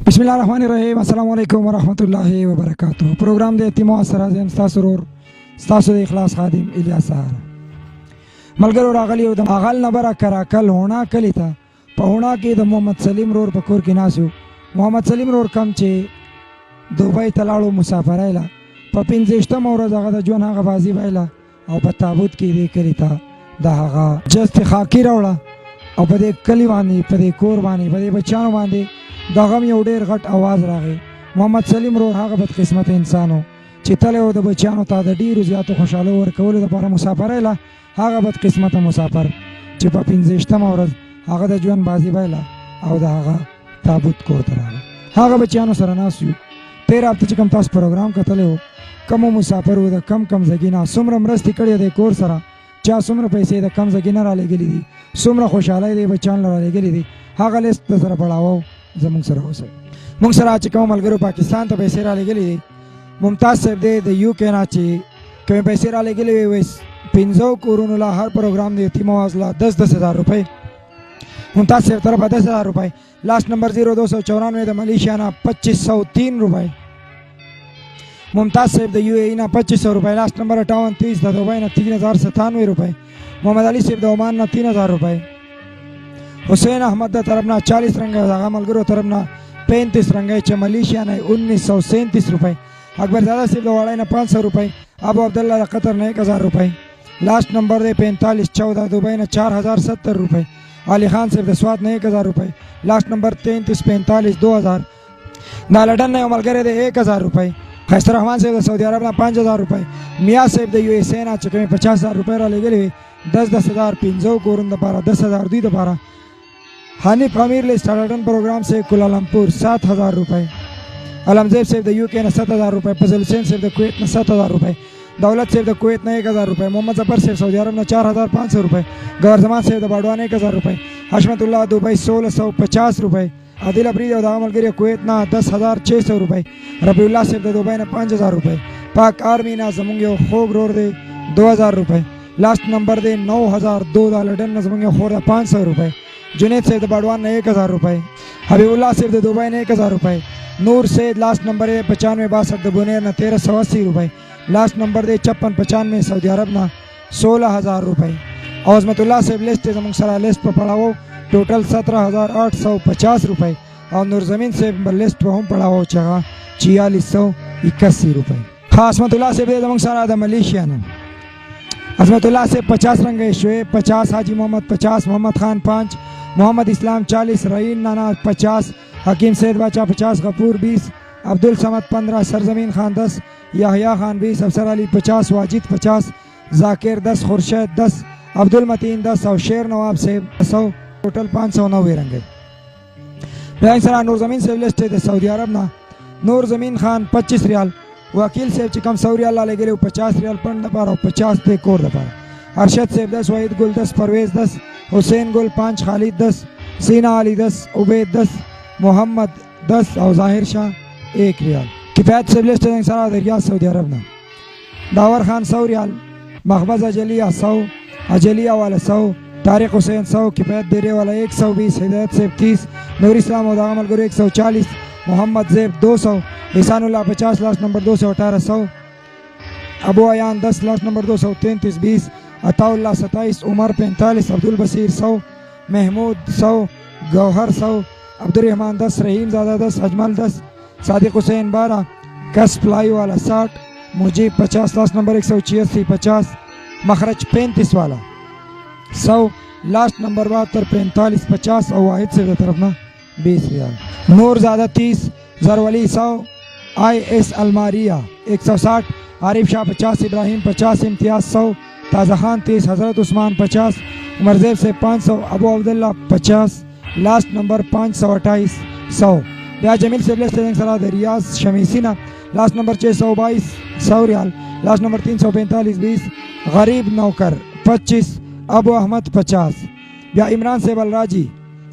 बिस्मिल्लाहिर्रहमानिर्रहीम अस्सलाम वालेकुम वरहमतुल्लाहि वबरकातुहू। प्रोग्राम दे एतिमो असराज़म स्तासुरोर स्तासु दे इखलास खादिम इलियास सहारा मलगरो रागली उ आगल नबरा करा कल होना कलिता पहुना के द मोहम्मद सलीम रोर पकोर के नासु मोहम्मद सलीम रोर कम चे दुबई तलाड़ो मुसाफराइला पपिन जेष्टम और जगह द जोन हागा बाजी बाइला और पताबूत की दे कलिता दहागा जस्ट खाकी रावड़ा और पदे कली बांधी पदे कोर बांधी पदे बच्चानो बांधी दगम यौ ډېر غټ आवाज راغی محمد سلیم رو هغه بدقسمت انسانو چې تله و د بچیانو ته د ډېرو زیاتو خوشحالو ورکولو دپاره مسافر ایله هغه بدقسمته مسافر چې په 15مه ورځ هغه د ژوند بازي بایله او د هغه تابوت کور ته راغی هغه بچیانو سره ناست یو تېر هفته چې کوم تاسو پروګرام کتلی و کمو مسافرو د کم ځګي نه څومره مرستې کړې د کور سره چا څومره پیسې د کم ځګي نه رالیږلي دي څومره خوشحالۍ د بچیان له رالیږلي دي هغه لیست د سره پړاوو زمونږ سره اوسئ مونږ سره چې کوم ملګرو پاکستان ته پیسې رالیږلي دي ممتاز صاحب دی د یو کې نه چې کومې پیسې رالیږلي وي 15 کورونو له هر پروګرام د یتیم آواز له 10,000 روپۍ ممتاز صاحب طرفه 10,000 روپۍ لاست نمبر 0294 د ملیشیا نه 2503 روپۍ ممتاز صاحب د یو ای نه 2500 روپۍ لاست نمبر 5830 د دوبۍ نه 3097 روپۍ محمد علي صاحب د عمان نه 3000 روپۍ حسین احمد د طرف نه 40 رنگه دغه ملګرو طرف نه 35 رنگه چې ملیشیا نه 1937 روپۍ اکبر زاده صاحب د واړی نه 500 روپۍ ابو عبدالله د قطر نه 1000 روپۍ لاست نمبر دی 4514 دوبۍ نه 4070 روپۍ علي خان صاحب د سوات نه 1000 روپۍ لاست نمبر 3345 2000 دا لډن نه یو ملګری دی 1000 روپۍ خیستر رحمان صاحب د سعودي عرب نه 5000 روپۍ میا صاحب د یو اس ای نه چې کومې 50000 روپۍ رالیږلي وي 10,000 15 کورونو دپاره 10,000 دوی دپاره حنیف امیر لیسٹ لندن پروگرام سے کوالالمپور 7,000 روپے علمزیب صاحب د یو کے نے 7,000 روپے فضل حسین صاحب د کویت نے 7,000 روپے دولت صاحب د کویت نے 1,000 روپے محمد ظفر صاحب سعودی عرب نے 4,500 روپے گور زمان صاحب د باډوان 1,000 روپے حشمت الله دبئی 1,650 روپے عادل ابری د عملګری کویت نه 10,600 روپے ربیع الله صاحب د دبئی نه 5,000 روپے پاک آرمی نه زمونږ یو خوږ رور دی 2,000 روپے لاست نمبر دی 9,002 د لندن نه زمونږ خور 500 روپے जुनेद सैद बाडवान ने 1,000 रुपए हबीबुल्लाह सैद दुबई ने 1,000 रुपए नूर सैद लास्ट नंबर है 9562 द बुनेर ने 1,380 रुपए लास्ट नंबर दे 5695 सऊदी अरब ना 16,000 रुपए अज़मतुल्लाह सैद लिस्ट जमंग सरा लिस्ट पर पड़ाओ टोटल 17,850 रुपए और नूरजमीन सैद लिस्ट पर हम पड़ाओ चगा 4,681 रुपए खास अज़मतुल्लाह सैद जमंग सरा द मलेशिया ने अज़मतुल्लाह से 50 रंग शुएब 50 हाजी मोहम्मद 50 मोहम्मद खान 5 मोहम्मद इस्लाम 40 रहीन नाना 50 हकीम सैद बाचा 50 गफूर 20 अब्दुल समद 15 सरजमीन खान 10 याहिया खान 20 अफसर अली 50 वाजिद 50 जाकिर 10 खुर्शद 10 अब्दुल मतीन 10 और शेर नवाब सैद 100 टोटल 590 रंगे सरा नूरजमीन से लिस्ट है सऊदी अरब ना नूरजमीन खान 25 रियाल वकील साहब चिकम 100 रियाल लाले गए 50 रियाल पंड दपारा 50 पे कोर दपारा अरशद साहब 10 वहीद गुल 10 परवेज 10 हुसैन गुल 5 खालिद 10 सीना अली 10 उबैद 10 मोहम्मद 10 और जाहिर शाह 1 रियाल किफायत साहब लिस्ट सारा रियाद सऊदी अरब ना दावर खान 100 रियाल महबज अजलिया 100 अजलिया वाला 100 तारिक हुसैन 100 किफायत देरे वाला 120 हिदायत साहब 30 नूर इस्लाम और दामल गुरु 140 मोहम्मद जैब 200 हिसानुल्लाह 50 लास्ट नंबर 218 100 अबू अयान 10 लास्ट नंबर 233 20 अताउल्लाह 27 उमर 45 अब्दुल बसीर 100 महमूद 100 गौहर 100 अब्दुलरहमान 10 रहीम ज़ादा 10 अजमल 10 सादिक हुसैन 12 कस प्लाई वाला 60 मुजीब 50 लास्ट नंबर 186 50 मखरज 35 वाला 100 लास्ट नंबर 72 45 50 और वाहिद से तरफ ना 20 रियाल नूर ज़ादा 30 जरवली 100 IS अलमारिया 160 आरिफ शाह 50 इब्राहिम 50 इम्तियाज 100 ताज़ा खान 30 हज़रत उस्मान 50 उमरजेब से 500 अबू अब्दुल्ला 50 लास्ट नंबर 528 100 या जमील से सलाद रियाज शमीसीना लास्ट नंबर 622 100 रियाल लास्ट नंबर 345 20 गरीब नौकर 25 अबू अहमद 50 या इमरान से बलराजी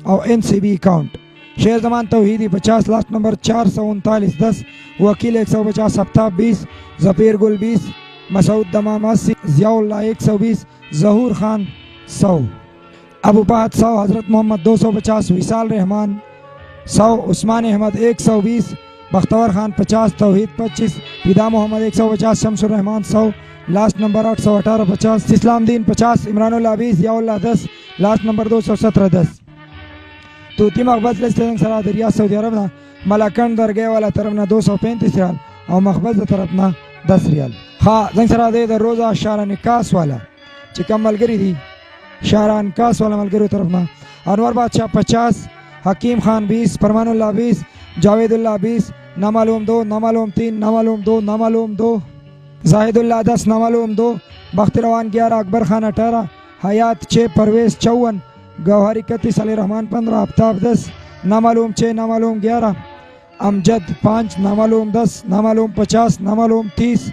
और NCB अकाउंट शेर जमान तौहीदी 50 लास्ट नंबर 439 10 वकील 150 हफ्ता 20 जफीर गुल 20 मसूद दमाम 80 जियाउल्लाह 120 जहूर खान 100 अबू फहद 100 हज़रत मोहम्मद 250 विशाल रहमान 100 उस्मान अहमद 120 बख्तवर खान 50 तौहीद 25 फिदा मोहम्मद 150 शमसुर रहमान 100 लास्ट नंबर 818 50 इस्लामदीन 50 इमरानुल अबीस याउल्ला 10 लास्ट नंबर 217 10 तूती मकबज लेस्टेंग सरा दरिया सऊदी अरब ना मलाकंड दरगाह वाला तरफ ना 235 रियाल और मकबज तरफ ना 10 रियाल। हाँ जंग सरा दे रोज़ा शारा निकास वाला चिकम मलगरी थी शारा निकास वाला मलगरी तरफ ना अनवर बादशाह 50 हकीम खान 20 फरमानुल्लाह 20 जावेदुल्लाह 20 नामालूम 2 नामालूम 3 नामालूम 2 नामालूम 2 जाहिदुल्लाह 10 नामालूम 2 बख्तरवान 11 अकबर खान 18 हयात 6 परवेज 54 गौहर 31 अली रहमान 15 आफ्ताब 10 नामालूम 6 नामालूम 11 अमजद 5 नामालूम 10 नामालूम 50 नामालूम 30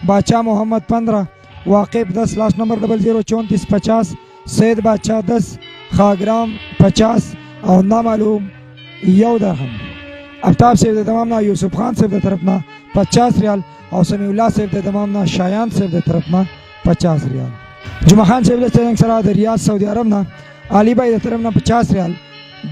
बादशाह मोहम्मद 15 वाकिब 10 लास्ट नंबर 0034 50 सैद बादशाह 10 खाग्राम 50 और नामालूम यौदरहम। आफ्ताब से तमाम ना यूसुफ खान से तरफ ना 50 रियाल और समीउल्लाह से तमाम ना शायान से तरफ ना 50 रियाल। जुमा खान से सरा रियाद सऊदी अरब ना अली भाई तरफ ना 50 रियाल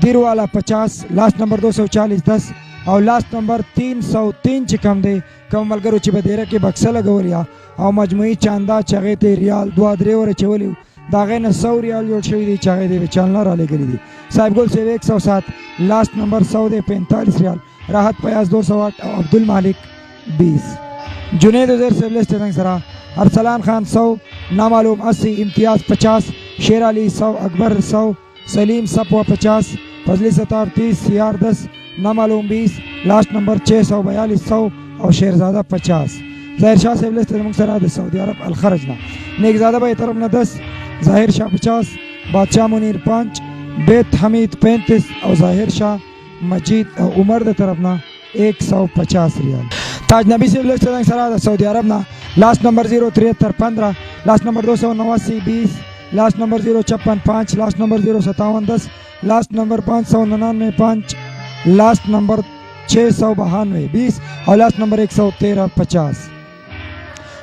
दिर वाला 50 लास्ट नंबर 240 10 और लास्ट नंबर 303 चिकम दे कम मलगर उची बदेरा के बक्सा लगवलिया और मजमुई चांदा चगे ते रियाल दुआ दरे और चवली दागे न 100 रियाल जोड़ शवी दी चगे दे चलना राले करी दी साहिब गोल से 107 लास्ट नंबर 100 दे 45 रियाल राहत पयास 208 और अब्दुल मालिक 20 जुनेद उजैर से लेस्टेंग सरा अरसलान खान 100 नामालूम 80 इम्तियाज 50 शेर अली 100 अकबर 100 सलीम सपवा 50 फजली सतार 30 सियार 10 नामालूम 20 लास्ट नंबर 642 100 और शेरजादा 50 ज़ाहिर शाह से सरा सऊदी अरब अलखरजना नेकजादा भाई तरफ न 10 ज़ाहिर शाह 50 बादशाह मुनीर 5 बेत हमीद 35 और ज़ाहिर शाह मजीद उमर दे तरफ ना 150 रियाल। ताज नबी से सरा सऊदी अरब ना last number 073 15 last number 289 20 last number 056 5 last number 057 10 last number 599 5 last number 692 20 और लास्ट नंबर 113 50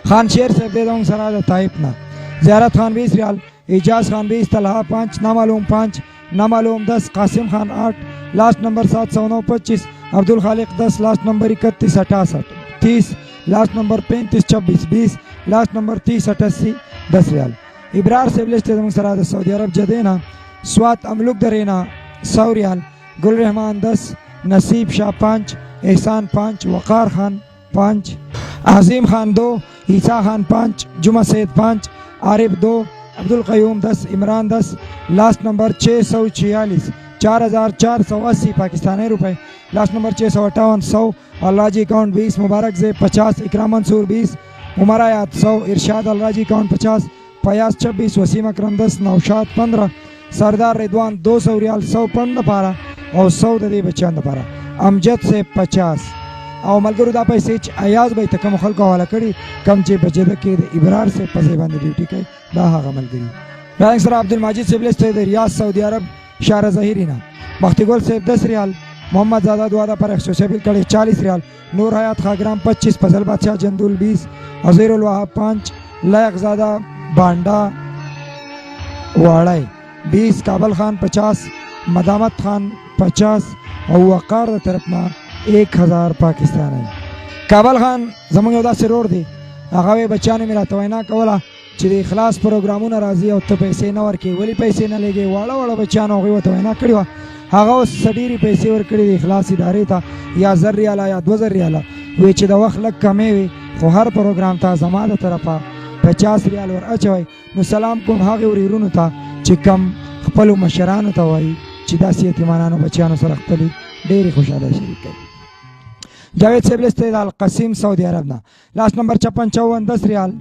खान शेर से बेदोंग सरा ताइप ना ज़ियारत खान 20 रियाल एजाज खान 20 तलहा 5 नामालूम 5 नामालूम 10 कासिम खान 8 लास्ट नंबर 709 25 अब्दुल खालिक 10 last number 31 68 30 last number 35 26 20 last number 30 88 10 रियाल। इब्रार से सरा सऊदी अरब जदेना स्वात अमलुक दरेना 100 रियाल गुल रहमान 10 नसीब शाह 5 एहसान 5 वक़ार खान 5 आज़िम खान 2 ईसा खान 5 जुमा सैद 5 आरिफ 2 अब्दुल क़यूम 10 इमरान 10 लास्ट नंबर 646 4480 पाकिस्तानी रुपए लास्ट नंबर 658 100 अल्लाजी अकाउंट 20 मुबारक ज़े 50 इकराम मंसूर 20 उमर आयात 100 इरशाद अल्लाजी अकाउंट 50 फयाज 26 वसीम अकरम 10 नौशाद 15 सरदार रिदवान 200 रियाल 100 पंड पारा और 100 दे बच्चन पारा अमजद से 50 और मलगरुदा पैसे अयाज भाई तक मुखल का हवाला करी कम चे बचे के इबरार से पसे बंद ड्यूटी के दाहा गमल करी राइंग सर अब्दुल माजिद से रियाद सऊदी अरब शारा ज़हीरीना बख्तिगोल से 10 रियाल मोहम्मद ज़ादा दुआदा पर 100 कड़े 40 रियाल नूर हयात खाग्राम 25 फजल बादशाह जंदुल 20 अज़ीरुल वहाब 5 लायक ज़ादा बांडा वाड़ाई 20 काबल खान 50 मदामत खान 50 और वक़ार तरफना 1000 पाकिस्तान है। काबल खान जमंगदा से रोड दी आगावे बच्चा ने मेरा तवैना कवला चिदे इखलास प्रोग्रामों ना राजी और तो पैसे ना और के वली पैसे ना लेगे वाला वाला बच्चा ना होगी वो तवैना करिवा आगाव सडीरी पैसे और कड़ी इखलास इदारे था या ज़र रियाला या 2000 रियाला वे चिदा वक्त लग कमे वे वो हर प्रोग्राम था जमादा तरफा 50 रियाल और अचवाई नु सलाम को भागे और इरुन था चिकम खपलु मशरान था वाई चिदा सी यतीमाना बच्चा सर खपली डेरी खुशादा शरीक है। जावेद सेबलेस्ते अल कसीम सऊदी अरब ना लास्ट नंबर 56 54 10 रियाल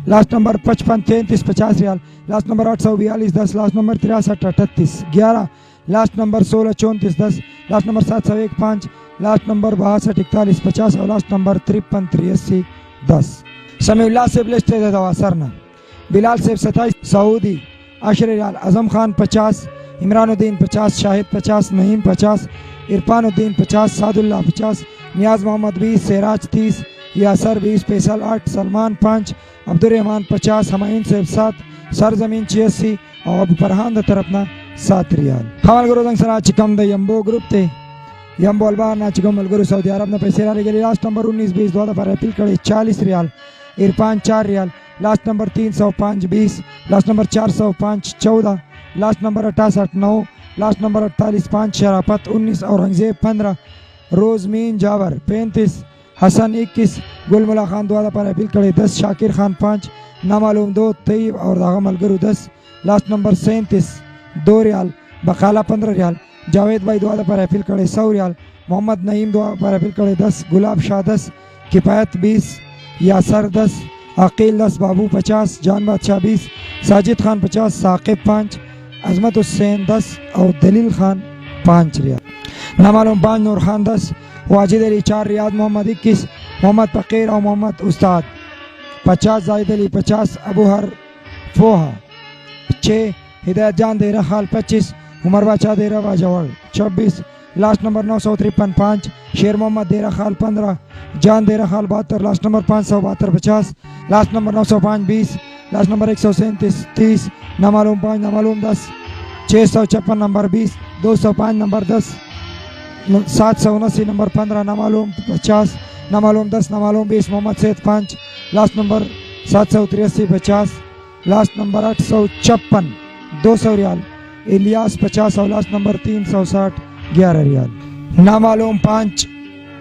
लास्ट नंबर 55 33 50 रियाल last number 842 10 last number 63 38 11 last number 16 34 10 last number 701 5 last number 62 41 50 और लास्ट नंबर 53 83 10 समीउल्लाह सेबलेस्ते दवासरना बिलाल सेब 27 सऊदी आशर रियाल आजम खान 50 इमरानुद्दीन 50 शाहिद 50 नईम 50 इरफानुद्दीन 50 सादुल्लाह 50 नियाज मोहम्मद 20 सिराज 30 यासर 20 फैसल 8 सलमान 5 अब्दुलरहमान 50 हमाइन सेब 7 सरजमीन 86 और अबू फरहान द तरफना 7 रियाल। खवाल गुरुदंग सरा चिकम द यम्बो ग्रुप थे यम बॉलबार ना चिको मलगुरु सऊदी अरब ने पैसे डाले गए। लास्ट नंबर 19-20 दो दफा अपील करे 40 रियाल। इरफान 4 रियाल। Last number 305 20। Last number 405 14। Last number 68 9। Last number 48 5। शराफत 19। औरंगजेब 15। रोजमीन जावर 35। हसन 21। गुलमुला खान दो दफा अपील करे 10। शाकिर खान 5। नामालूम 2। तैयब और दागा मलगुरु 10। लास्ट नंबर 37 2 रियाल। बकाला 15 रियाल। जावेद भाई दुआ पर अपील करे 100 रियाल। मोहम्मद नईम दुआ पर अपील करे 10। गुलाब शाह 10। किफ़ायत 20। यासर 10। अकील 10। बाबू 50। जान बादशाह 20। साजिद खान 50। साकिब 5। अजमत हुसैन 10 और दलील खान 5 रियाल। नामालूम 5 नूर खान 10। वाजिद अली 4 रियाल। मोहम्मद 21। मोहम्मद फ़कीर और मोहम्मद उस्ताद 50। जाहिद अली 50। अबूहर फोहा 6। हिदायत जान देरा खाल 25। उमर बाचा देरा बाजवाड़ 26। Last number 953 5। शेर मोहम्मद देरा खाल 15। जान देरा खाल 72। Last number 572 50। Last number 905 20। Last number 137 30। नामालूम 5 नामालूम 10। 656 नंबर 20। 205 नंबर 10। 779 नंबर 15। नामालूम 50। नामालूम 10 नामालूम 20। मोहम्मद सैद 5। Last number 783 50। लास्ट नंबर 856 200 रियाल। इलियास 50 और लास्ट नंबर 360 11 रियाल। नामालूम 5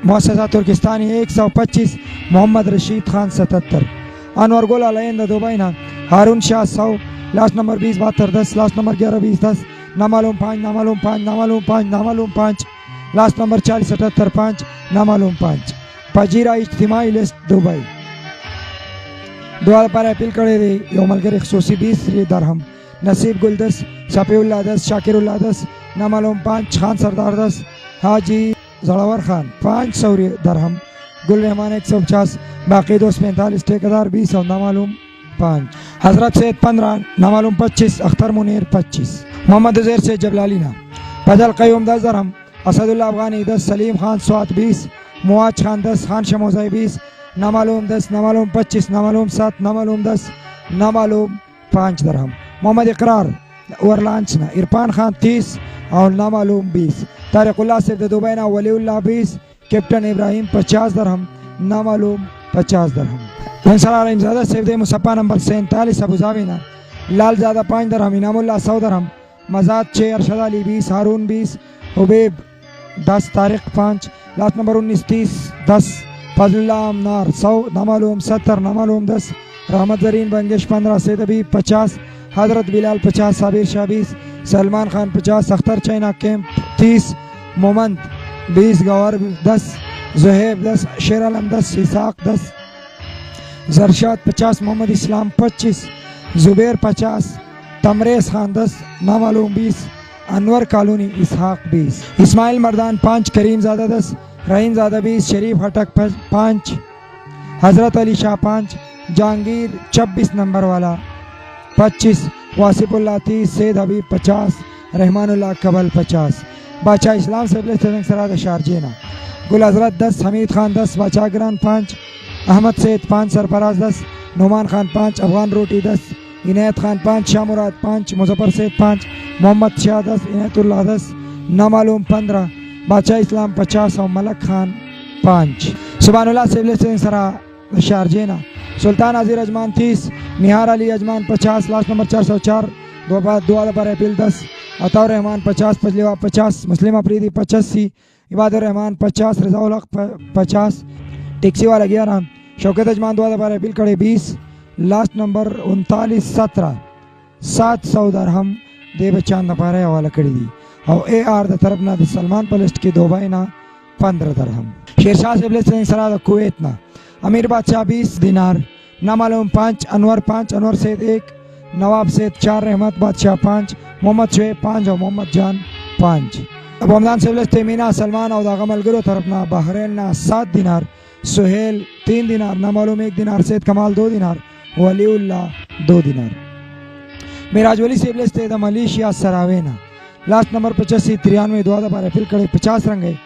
मुअस्ससा तुर्किस्तानी 125। मोहम्मद रशीद खान 77। अनवर गोल अलैंदा दुबई ना हारून शाह 100। Last number 20 72 10। Last number 11 20 10। नामालूम 5 नामालूम 5 नामालूम 5 नामालूम 5। Last number 40 77 5। नामालूम 5। पजीरा इज्तिमाई लिस्ट दुबई दुआ पर अपील करे थे योमलगर खसूसी 20 दरहम। नसीब गुल 10। शफीउल्लाह 10। शाकिरुल्लाह 10। नामालूम 5। खान सरदार 10। हाजी जड़ावर खान 500 दरहम। गुल रहमान 150। बाकी दोस्त 45। ठेकेदार 20 और नामालूम 5। हजरत सैद 15। नामालूम 25। अख्तर मुनीर 25। मोहम्मद उजैर से जबलालीना बदल कयूम 10 दरहम। असदुल्ला अफगानी 10। सलीम खान स्वात 20। मुआज खान 10। खान शमोजाई 20। नामालूम 10 नामालूम 25 नामालूम 7 नामालूम 10 नामालूम 5 दरहम। मोहम्मद इकरार वरलांचना इरफान खान 30 और नामालूम 20। तारिकुल्लाह से दुबई ना वलीउल्लाह 20। कैप्टन इब्राहिम 50 दरहम। नामालूम 50 दरहम। इंसलार इमजादा से मुसफ़ा नंबर 47 अबूजाबी ना लालजादा 5 दरहम। इनामुल्लाह 100 दरहम। मजाद 6। अरशद अली 20। हारून 20। हुबैब 10। तारिक 5। Last number 19 30 10। फजलुल्लाह अमनार 100। नामालूम 70 नामालूम 10। रहमत जरीन बंगेश 15। सैद अबीब 50। हजरत बिलाल 50। साबिर शाह 20। सलमान खान 50। Akhtar China camp 30। मोमंद 20। गवर 10। जुहैब 10। शेर आलम 10। इसाक 10। जरशाद 50। मोहम्मद इस्लाम 25। जुबैर 50। तमरेज खान 10। नामालूम 20। अनवर कॉलोनी इसहाक 20। इस्माइल मर्दान 5। करीम ज़ादा 10। रहीम ज़ादा 20। शरीफ हटक 5। हजरत अली शाह 5। जहांगीर 26 नंबर वाला 25। वासिफुल्लाह 30। सैद हबीब 50। रहमानुल्लाह कबल 50। बादशाह इस्लाम से सराद शारजेना गुल हजरत 10। हमीद खान 10। बादशाह गिरान 5। अहमद सैद 5। सरफराज 10। नुमान खान 5। अफगान रोटी 10। इनायत खान 5। शाह मुराद 5। मुजफ्फर सैद 5। मोहम्मद शाह 10। इनायतुल्लाह 10। नामालूम 15। बादशाह इस्लाम 50 और मलक खान 5। सुभानुल्लाह से सरा शारजेना सुल्तान अजीर अजमान 30। निहार अली अजमान 50। लास्ट नंबर 404 दुआ पर अपील 10। अताउर रहमान 50। फजलेवा 50। मुस्लिम अफरीदी 85। इबादुर रहमान 50। रजाउल हक 50। टैक्सी वाला 11। शौकत अजमान दुआ पर अपील करे 20। लास्ट नंबर 39 17 700 दरहम दे बचान पारे हवाला करी दी और AR द तरफ ना सलमान पलिस्ट की दुबई ना 15 दरहम। शेरशाह से सराद कुवैत ना अमीर बादशाह 20 दिनार। नामालूम 5। अनवर 5। अनवर सैद 1। नवाब सैद 4। रहमत बादशाह 5। मोहम्मद शुएब 5 और मोहम्मद जान 5। अब हमदान से मीना सलमान और दागमल गुरु तरफ ना बहरेन ना 7 दिनार। सुहेल 3 दिनार। नामालूम 1 दिनार। सैद कमाल 2 दिनार। वलीउल्लाह 2 दिनार। मिराज वली से मलेशिया सरावेना लास्ट नंबर 85 93 दुआ पर अपील करे 50 रंगे।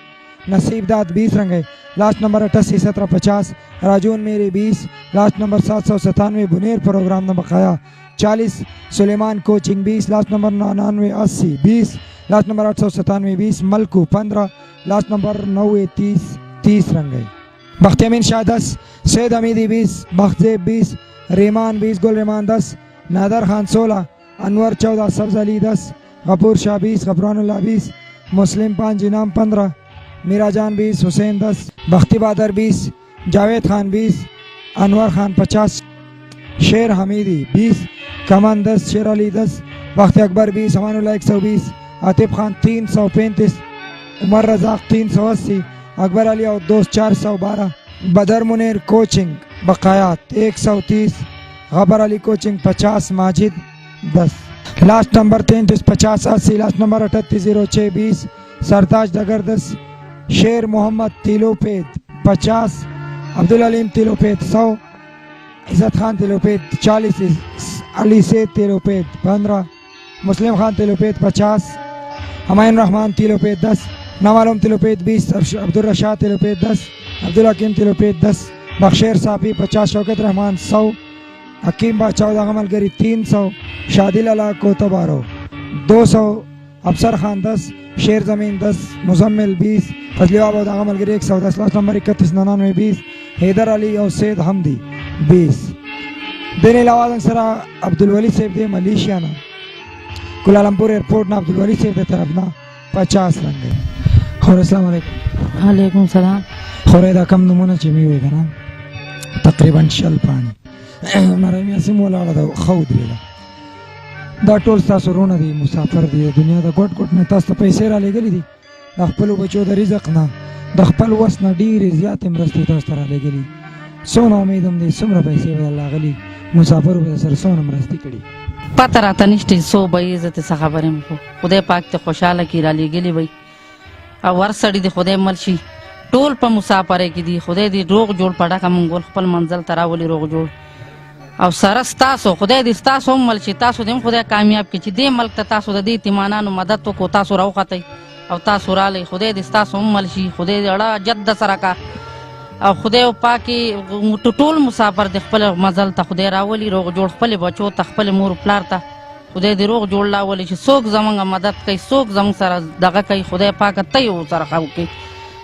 नसीब दाद 20 रंगे। Last number 88 17 50। राजून मेरे 20। लास्ट नंबर 797 बुनेर प्रोग्राम न बकाया 40, सुलेमान कोचिंग 20, लास्ट नंबर 99 80 20, लास्ट नंबर 897 20, मलकू 15, लास्ट नंबर 90 30 30 रन गए। बख्ती अमीन शाह 10, सैयद हमीदी 20, बख्तेब 20, रेमान 20, गुल रेमान 10, नादर खान 16, अनवर 14, सब्ज अली 10, गफूर शाह 20, गफरानुल्लाह 20, मुस्लिम 5, इनाम 15, मीरा जान 20, हुसैन 10, बख्ती बहादुर 20, जावेद खान 20, अनवर खान 50, शेर हमीदी 20, कमन 10, शेर अली 10, बख्ती अकबर 20, अमानुल्लाह 120, आतिफ खान 335, उमर रजाक 380, अकबर अली और दोस्त 412, बदर मुनीर कोचिंग बकायात 130, गबर अली कोचिंग 50, माजिद 10, लास्ट नंबर 33 50 80, लास्ट नंबर 38 06 20, सरताज डगर 10, शेर मोहम्मद तिलोपेद 50, अब्दुल अलीम तिलोपेद 100, इज़्ज़त खान तिलोपेद 40, अली सेद तिलोपेद 15, मुस्लिम खान तिलोपेद 50, हमायून रहमान तिलोपेद 10, नवालम तिलोपेद 20, अब्दुल रशाद तिलोपेद 10, अब्दुल हकीम तिलोपेद 10, बख्शेर साफी 50, शौकत रहमान 100, हकीम बा 14, अमलगरी 300, शादिल अला कोतबारो 200, अफसर खान 10, शेर ज़मीन 10, मुजम्मिल 20, फजलियाबाद अमलगरी 110, लास्ट नंबर 31 99 20, हैदर अली और सैद हमदी 20। देने लवाजन सरा अब्दुल वली सेफ दे मलेशिया ना कुलालमपुर एयरपोर्ट ना अब्दुल वली सेफ दे तरफ ना 50 रन गए। और अस्सलाम वालेकुम। वालेकुम सलाम। खोरेदा कम नमूना चिमी हुई ना तकरीबन शल पानी मरे में से मोला वाला खौद लेला दा टोल तاسو رونه دي مسافر دي دنیا دا ګټ ګټ نه تاسو پیسې را لګلې دي د خپل بچو د رزق نه د خپل وس نه ډېرې زیاتې مرستې تاسو را لګلې سونه امیدم دي څومره پیسې به الله غلي مسافر به سره سونه مرستې کړي پته راته نشته سو به عزت څه خبرې مو خدای پاک ته خوشاله کی را لګلې وي او ورسړي دي خدای مرشي ټول په مسافرې کې دي خدای دې روغ جوړ پړه کوم ګول خپل منزل تراولي روغ جوړ او سره تاسو خدای دې تاسو مل شي تاسو دې خدای کامیاب کړي چې دې ملک ته تاسو د دې ایمانانو مدد کو تاسو راوخته او تاسو را لې خدای دې تاسو مل شي خدای دې اړه جد سره کا او خدای پاکي ټول مسافر د خپل منزل ته خدای راولي روغ جوړ خپل بچو ته خپل مور پلار ته خدای دې روغ جوړ لا ولي چې څوک زمونږ مدد کوي څوک زمونږ سره دغه کوي خدای پاک ته یو سره خو کوي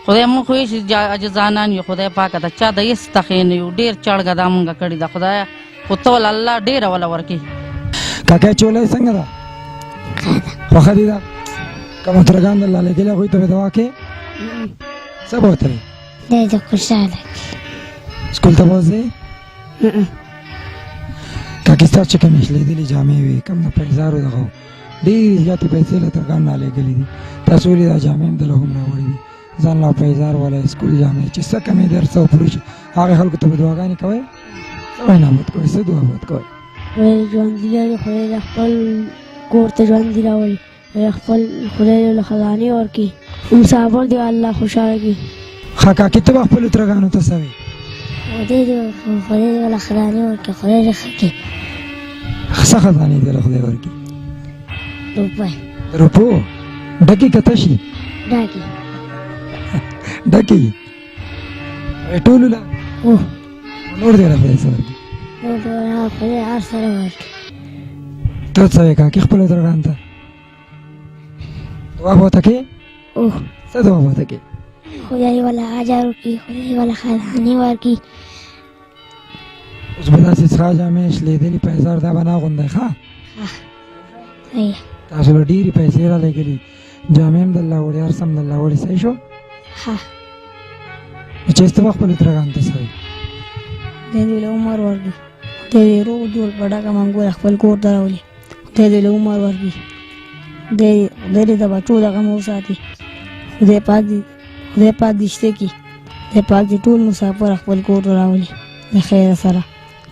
خدای مونږ خو یې اجزانان یو خدای پاک ته چا د یس تخین یو ډیر چړګه دا مونږ کړی دا خدای خو ته الله ډیر ولا ورکی کاکا چولې څنګه دا خو دې دا کوم ترګان الله لګیلا خو ته دوا کې سبا وتري دې خوشاله سکول ته وځي کاکي ستاسو چې کوم شلې دي جامې وي کوم نه پیسارو دغه ډېر زیاتې پیسې له ترګان نه لګلې دي تاسو ولې دا جامې هم دلته هم راوړې دي ځان لا پیسار ولا سکول جامې چې څه کمې درسه پوره شي هغه خلکو ته دعاګانې کوي څه نه وت کوي څه دعا وت کوي خدای ژوند دی له خدای خپل کور ته ژوند دی راوړي خپل خدای له خزانه ورکی مسافر دی الله خوشاله کی خاکا کتاب خپل ترګانو ته سوي خدای له خزانه ورکی خدای خکې څه خزانه دی له خدای ورکی روپو ډکی کته شي ډکی ټول لا او نور دی را پیسې ورکی خدای هر سره ورکی ته څه کا کې خپل ترګان ته دعا وته کې او څه دعا وته کې خدای ولا اجر کی خدای ولا خزانه ورکی اوس به تاسو څنګه جامې شلې دي پیسې دا بنا غونډه ښه صحیح تاسو له ډېری پیسې را لګلې جامې هم د الله وړي هر سم د الله وړي صحیح شو ها چې ست خپل ترګان ته صحیح دې له عمر ورکی دې روغ جوړ پړه کا منګو خپل کور ته راولي دې له عمر ورکی دې د بچو دغه مو ساتي خدای پاک دشته کی دې پاک دې ټول مسافر خپل کور ته راولي د خیر سره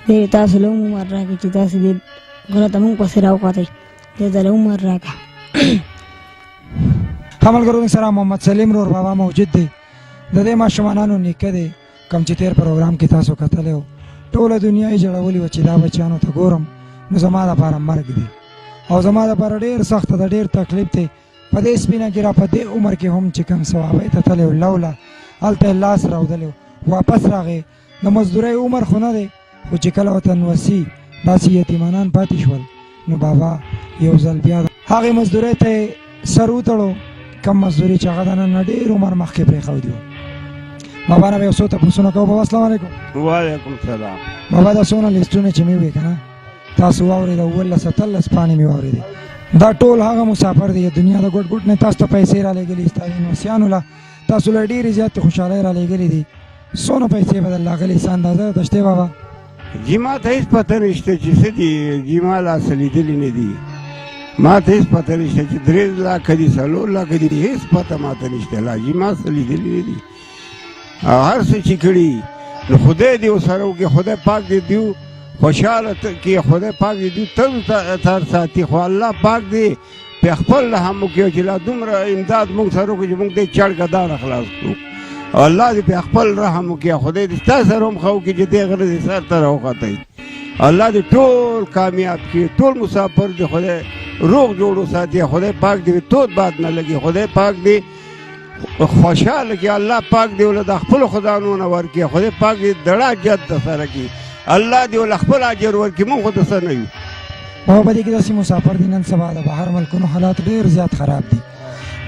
دې تاسو له عمر راکړي چې تاسو دې غلطه مونږ په سره وکړئ دې د عمر راکړه حمل ګرو سره محمد سلیم رور بابا موجود دی د دې ماشومانو نیکه دی کم چې تیر پروګرام کې تاسو کتلو ټوله دنیا یې جوړولې و چې دا بچانو ته ګورم نو زما لپاره مرګ دی او زما لپاره ډېر سخت ده ډېر تکلیف دی په دې سپینه کې را په دې عمر کې هم چې کوم ثواب ته تللی لولا هلته لاس راودلی واپس راغی د مزدورۍ عمر خو نه دی خو چې کله وطن وسي داسې یتیمانان پاتې شول. نو بابا یو ځل بیا هغې مزدورۍ ته یې سر وتړو، کم مزدوري چې هغه د نن نه ډېر عمر مخکې پرېښودي وو. بابا نه به یو څو تپوسونه کوو. بابا السلام علیکم. وعلیکم سلام. بابا دا څونه لیسټونه چې مې وې که نه تاسو واورېده 17 پاڼې مې واورېدې. دا ټول هغه مسافر دی دنیا د ګوټ ګوټ نه تاسو ته پیسې را لېږلي ستا د نوسیانو له تاسو له ډېرې زیاتې خوشحالۍ را لېږلي دي. څونه پیسې به در راغلي څه اندازه ده شته بابا؟ جی ما ته هېڅ پته نشته چې څه دي. جی ما لا څه لیدلي نه دي. ما ته هېڅ پته نشته چې 3 لکه دي 4 لکه دي. هېڅ پته ما ته نشته. لا جی ما څه لیدلي نه دي. هر څه چې کړي نو خدای دې ورسره وکړي. خدای پاک دې دیو خوشحاله کړي. خدای پاک دې دیو تر ساتي. خو الله پاک دې په خپل رحم وکړي چې لا دومره امداد موږ سره وکړي چې موږ دې چړ ګدانه خلاص کړو. الله دې په خپل رحم وکړي. خدای دې ستا سره هم ښه وکړي چې دې غره دې سر ته راوختی. الله دې ټول کامیاب کړي. ټول مسافر دې خدای روغ جوړ وساتي. خدای پاک دې تود باد نه لګي. خدای پاک دې خوشحاله کړي. الله پاک دې ولې د خپلو خزانو ورکړي. خدای پاک دې دړه جد سره کړي. الله دې ولې خپل اجر ورکړي. موږ خو د څه نه یو. بابا په دې کې داسې مسافر دي نن سبا د بهر ملکونو حالات ډېر زیات خراب دي.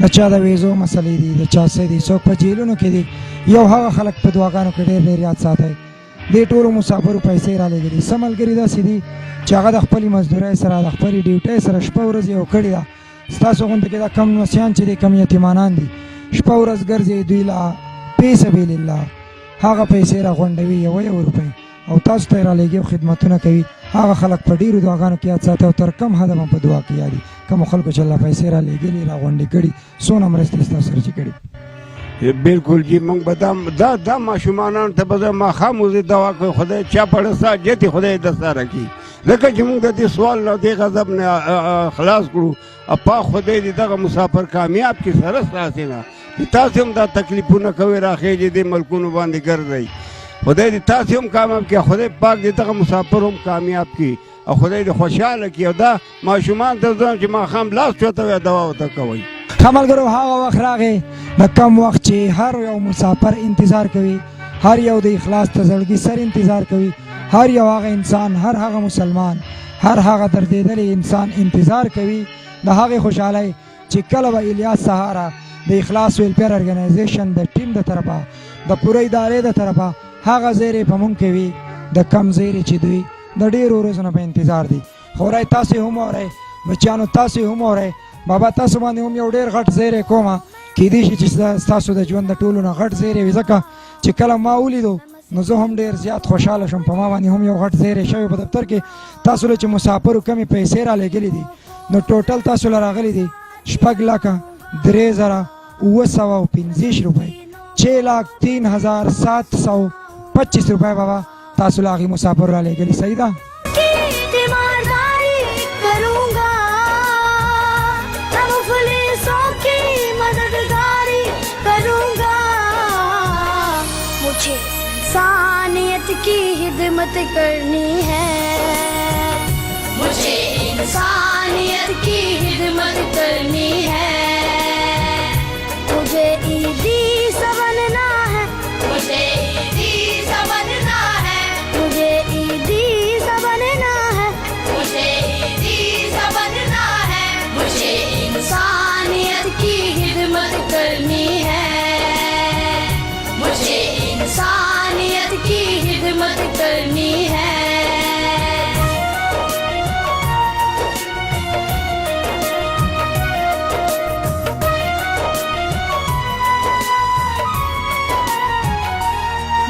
د چا د ویزو مسلې دي، د چا څه دي، څوک په جیلونو کې دي. یو هغه خلک په دعاګانو کې ډېر ډېر یاد ساتئ. دې ټولو مسافرو پیسې را لېږلي. څه ملګري داسې دي چې هغه د خپلې مزدورۍ سره د خپلې ډیوټۍ سره شپه ورځ یو کړې ده. ستاسو غونډه کې دا کم نوسیان چې دي، کم یتیمانان دي، شپه ورځ ګرځي دوی لا فی سبیل الله هغه پیسې را غونډوي 1 روپۍ او تاسو ته یې را لېږي او خدمتونه کوي. هغه خلک په ډېرو دعاګانو کې یاد ساتي او تر کم حده هم په دعا کې یادي. کومو خلکو چې الله پیسې را لېږلي را غونډې کړي څونه مرستې ستاسو سره چې کړي. بالکل جی موږ به دا ماشومانانو ته به زه ماښام وزې دوا کوي. خدای چا پړه سا جتې خدای د سره کړي. ځکه چې موږ د دې سوال نه دې غضب نه خلاص کړو. پاک خدای دې دغه مسافر کامیاب کړي. سره ستاسې نه چې تاسې هم دا تکلیفونه کوئ راخېږي دې ملکونو باندې ګرځئ. خدای دې تاسې هم کامیاب کړي. خدای پاک دې دغه مسافر هم کامیاب کړي او خدای دې خوشحاله کړي. او دا ماشومان ته زه چې ماښام لاس چوته وی دوا ورته کوئ. ښه ملګرو هغه وخت راغی د کم وخت چې هر یو مسافر انتظار کوي. هر یو د اخلاص ته زړګي سر انتظار کوي. هر یو هغه انسان، هر هغه مسلمان، هر هغه دردېدلی انسان انتظار کوي د هغې خوشحالۍ چې کله به الیاس سهاره د اخلاص ویلفیر ارګنایزیشن د ټیم د طرفه د پوره ادارې د طرفه هغه زیرې په مونږ کې وي د کم زیرې چې دوی د ډېرو ورځو نه په انتظار دي. خورئ تاسې هم اورئ، بچیانو تاسې هم اورئ. بابا تاسو باندې هم یو ډېر غټ زیری کومه. کیدای شي چې ستاسو د ژوند د ټولو نه غټ زیری وي. ځکه چې کله ما ولیدو نو زه هم ډېر زیات خوشحاله شوم. په ما باندې هم یو غټ زیری شوی په دفتر کې. تاسو له چې مسافرو کمې پیسې را لېږلي دي نو ټوټل تاسو له راغلي دي 6,03,925 روپۍ. 6,03,725 روپۍ بابا تاسو له هغې مسافر را لېږلي. صحیح ده؟ इंसानियत की खिदमत करनी है, मुझे इंसानियत की खिदमत करनी है. मुझे ईदी सा बनना है, मुझे ईदी सा बनना है, मुझे ईदी सा बनना है, मुझे ईदी सा बनना है. मुझे इंसानियत की खिदमत करनी है, मुझे इंसानियत की खिदमत करनी है.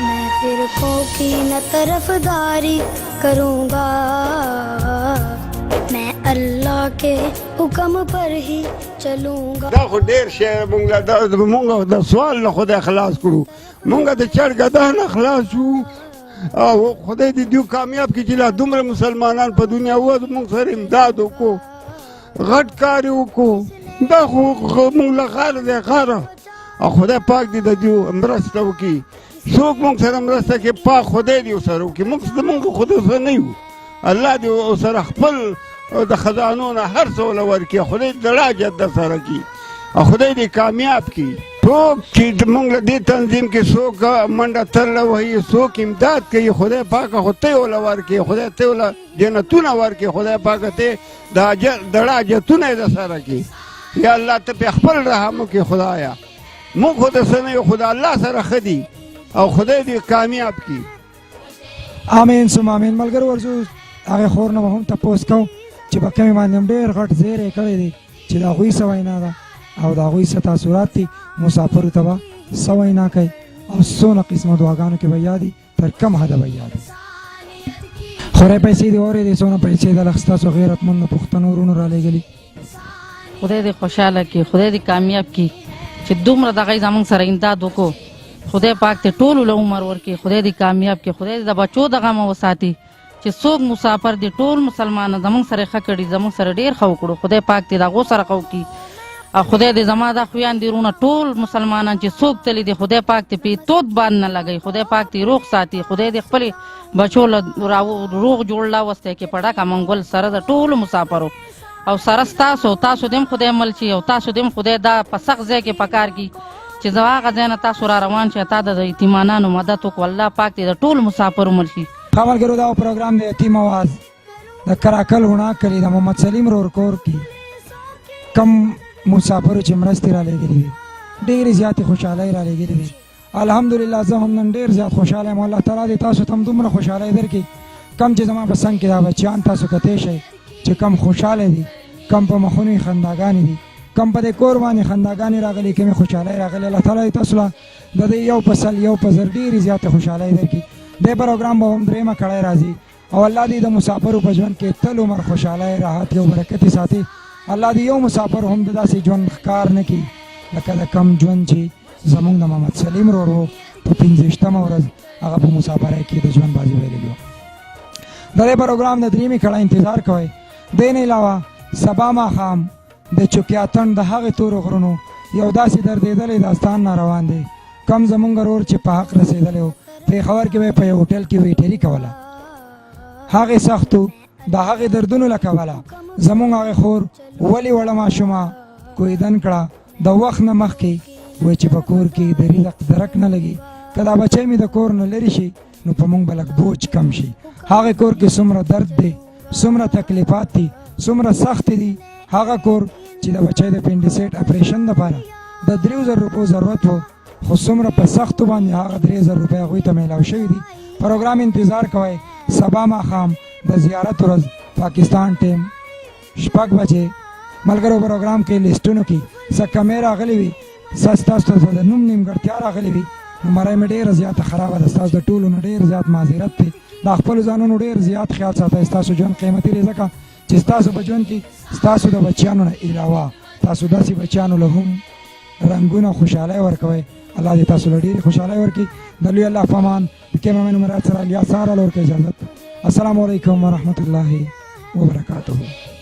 मैं फिरकों की न तरफदारी करूँगा, मैं अल्लाह के हुक्म पर ही चलूँगा. دا خو ډېر شی مونږ د سوال نه خدای خلاص کړو. مونږ د چړ ګدا نه خلاص شو او خدای دې دیو کامیاب کړي چې لا دومره مسلمانان په دنیا و مونږ سره امداد وکړو، غټ کار یې وکړو. دا خو مونږ له غاړه دی غاړه او خدای پاک دې د دیو مرسته وکړي. څوک مونږ سره مرسته کوي پاک خدای دې ورسره وکړي. مونږ خدای سره نه یو. الله دې ورسره خپل د خزانو نه هر څه ورکړي. خدای دې راجت در سره کړي او خدای دې کامیاب کړي. څوک چې موږ له دې تنظیم کې څوک منډه ترله وهي څوک امداد کوي خدای پاکه خو ته یې وله ورکړي خدای ته وله جنتونه ورکړي خدای پاکه ته د دړه حاجتونه یې درسره کړي یا الله ته پې خپل رحم وکړي خدایه موږ خو د څه نه یو خو د الله سره ښه دي او خدای دې کامیاب کړي آمین ثم آمین. ملګرو ورځو هغې خور نه به هم تپوس کوو چې په کمې باندې هم ډېر غټ زیر یې کړی دی چې د هغوی څه وینا ده او د هغوی څه تاثرات دي مسافرو ته به څه وینا کوي او څونه قسمه دعاګانو کې به یادي تر کم حده به یادي. خورې پیسې دې اورېدې څونه پیسې د لږ ستاسو غیرتمندو پښتنو وروڼو رالېږلي. خدای دې خوشحاله کړي خدای دې کامیاب کړي چې دومره دغه زموږ سره امداد وکړو خدای پاک ته ټولو له عمر ورکړي خدای دې کامیاب کړي خدای دې د بچو دغه مه وساتي چې څوک مسافر دي ټول مسلمانان زموږ سره ښه کړي زموږ سره ډېر ښه وکړو خدای پاک دې د هغو سره ښه وکړي او خدای دې زما دا خویان دي وروڼه ټول مسلمانان چې څوک تللي دي خدای پاک دې پې تود باندې نه لګوي خدای پاک دې روغ ساتي خدای دې خپلې بچو له روغ جوړ راوستی کې په ډکه منګول سره د ټولو مسافرو او سره ستاسو تاسو دې هم خدای مل شي او تاسو دې هم خدای دا په سخت ځای کې په کار کړي چې زه هغه ځای نه تاسو را روان شئ تا د یتیمانانو مدد وکړو الله پاک دې د ټولو مسافرو مل شي. ښه ملګرو دا پروګرام د یتیم آواز د کراکل هونا کلي د محمد سلیم رور کور کې کم مسافرو چې مرستې رالېږلي وي ډېرې زیاتې خوشحالۍ رالېږلې وي الحمدلله زه هم نن ډېر زیات خوشحاله یم الله تعالی دې تاسو ته هم دومره خوشحالۍ درکړي کم چې زما په څنګ کې دا بچیان تاسو کتی شئ چې کم خوشحاله دي کم په مخونو یې خنداګانې دي کم په دې کور باندې خنداګانې راغلي کمې خوشحالۍ راغلي الله تعالی دې تاسو له د دې یو په سل یو په زر ډېرې زیاتې خوشحالۍ درکړي. دې پروګرام به هم درېیمه کړی راځي او الله دې د مسافرو په ژوند کې تل عمر خوشحالۍ راحت او برکت یې ساتي الله دې یو مسافر هم د داسې ژوند ښکار نه کړي لکه د کم ژوند چې زموږ د محمد سلیم رور و په 15مه ورځ هغه په مسافرۍ کې د ژوند بازي ویلې وه. د دې پروګرام د درېیمې کړه انتظار کوئ. دې نه علاوه سبا ماښام د چوکیاتن د هغې تورو غرونو یو داسې دردېدلی داستان ناروان دی کم زموږ رور چې په حق رسېدلی و پېښور کې به په یو هوټل کې ویټري کوله هغې سختو د هغې دردونو له کبله زموږ هغې خور ولې وړه ماشومه کویدن کړه د وخت نه مخکې وایي چې په کور کې د رزق درک نه لګي که دا بچی مې د کور نه لرې شي نو په موږ به لږ بوج کم شي. هغې کور کې څومره درد دی څومره تکلیفات دي څومره سختې دي هغه کور چې د بچی د اپنډیسایټ اپریشن دپاره د 3000 روپو ضرورت و خو څومره په سختو باندې هغه 3000 روپۍ هغوی ته میلاو شوي دي. پروګرام انتظار کوئ سبا ماښام د زیارت ورځ پاکستان ټیم 6 بجې ملګرو پروګرام کې لیسټونو کې څه کمې راغلي وي څه ستاسو ته د نوم نیمګړتیا راغلي وي نو مرۍ مې ډېره زیاته خرابه ده ستاسو د ټولو نه ډېر زیات معذرت دی دا خپلو ځانونو ډېر زیات خیال ساتئ ستاسو ژوند قیمتي دی ځکه چې ستاسو په ژوند کې ستاسو د بچیانو نه علاوه تاسو داسې بچیانو له هم رنګونه خوشحالۍ ورکوئ الله دې تاسو له ډېرې خوشحالۍ ورکړي. د لوی الله په امان د کیمرمین مراد سره الیاس سهار له ورکړئ اجازت. السلام علیکم ورحمة الله وبرکاته.